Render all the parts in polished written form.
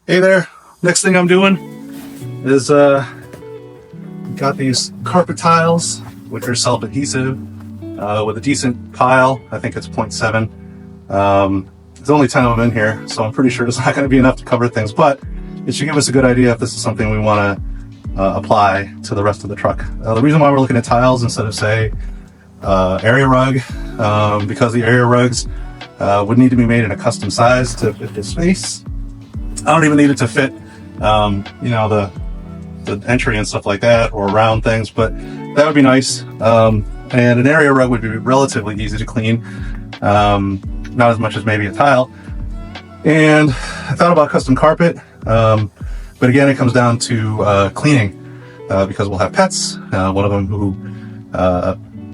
Hey there, next thing I'm doing is got these carpet tiles, which are self-adhesive, with a decent pile. I think it's 0.7. There's only 10 of them in here, so I'm pretty sure it's not going to be enough to cover things, but it should give us a good idea if this is something we want to apply to the rest of the truck. The reason why we're looking at tiles instead of, say, area rug, because the area rugs would need to be made in a custom size to fit this space. I don't even need it to fit, you know, the entry and stuff like that, or round things, but that would be nice. And an area rug would be relatively easy to clean, not as much as maybe a tile. And I thought about custom carpet, but again, it comes down to cleaning, because we'll have pets. One of them who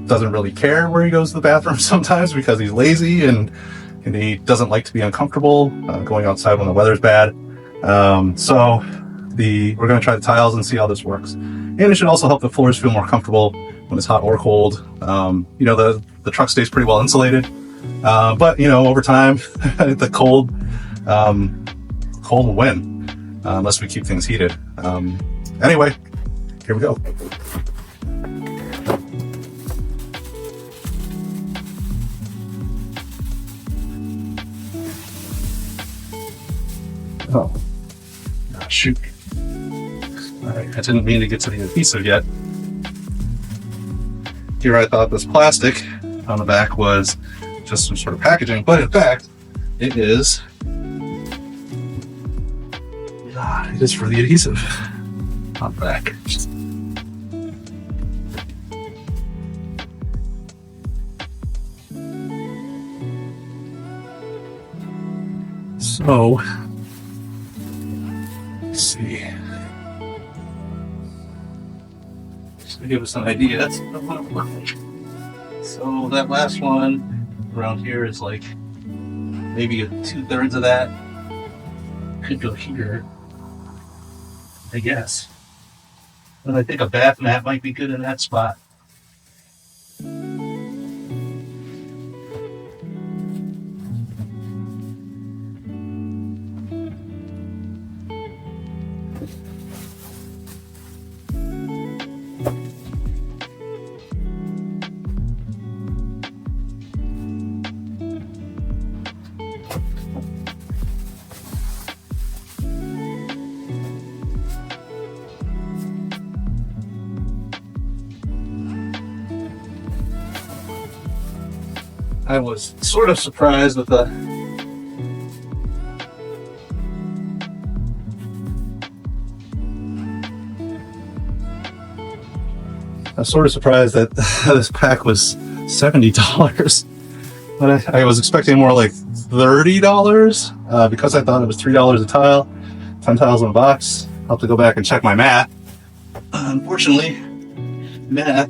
doesn't really care where he goes to the bathroom sometimes because he's lazy and he doesn't like to be uncomfortable going outside when the weather's bad. So we're going to try the tiles and see how this works. And it should also help the floors feel more comfortable when it's hot or cold. You know, the truck stays pretty well insulated, but you know, over time, the cold will win unless we keep things heated. Anyway, here we go. Oh, shoot. All right, I didn't mean to get to the adhesive yet. Here I thought this plastic on the back was just some sort of packaging, but in fact, it is for the adhesive on the back. So, let's see. Just to give us an idea, that's what it looks like. So that last one around here is like maybe 2/3 of that. Could go here, I guess. And I think a bath mat might be good in that spot. I was sort of surprised with the that this pack was $70, but I was expecting more like $30 because I thought it was $3 a tile, 10 tiles in a box. I'll have to go back and check my math. Unfortunately, math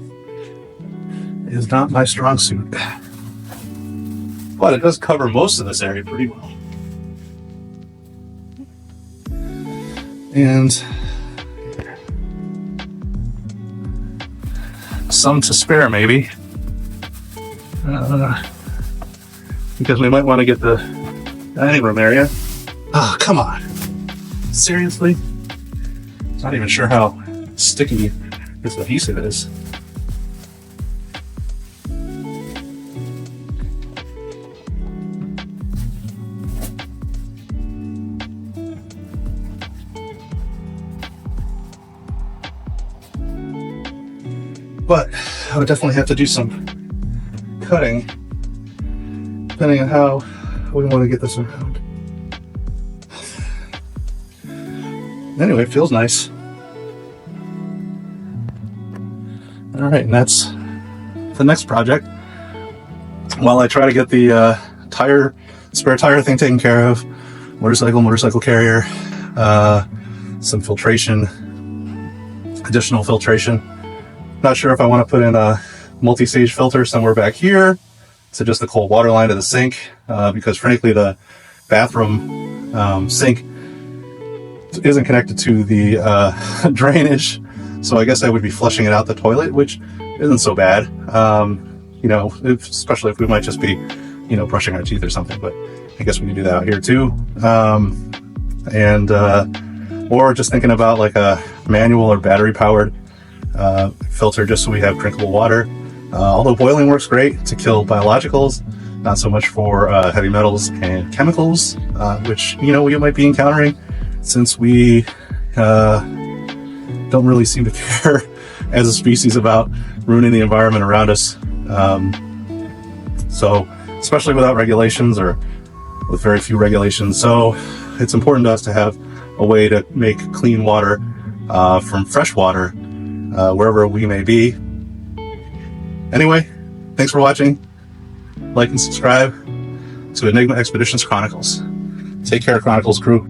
is not my strong suit. But it does cover most of this area pretty well. And some to spare, maybe. Because we might want to get the dining room area. Oh, come on. Seriously? Not even sure how sticky this adhesive is. But I would definitely have to do some cutting, depending on how we want to get this around. Anyway, it feels nice. All right, and that's the next project. While I try to get the spare tire thing taken care of, motorcycle carrier, some filtration, additional filtration. Not sure if I want to put in a multi-stage filter somewhere back here to just the cold water line to the sink, because frankly the bathroom sink isn't connected to the drainage, so I guess I would be flushing it out the toilet, which isn't so bad. You know, especially if we might just be, you know, brushing our teeth or something, but I guess we can do that out here too. and or just thinking about like a manual or battery powered filter just so we have drinkable water. Although boiling works great to kill biologicals, not so much for heavy metals and chemicals, which, you know, we might be encountering since we don't really seem to care as a species about ruining the environment around us. So, especially without regulations or with very few regulations. So it's important to us to have a way to make clean water from fresh water wherever we may be. Anyway, thanks for watching. Like and subscribe to Enigma Expeditions Chronicles. Take care, Chronicles crew.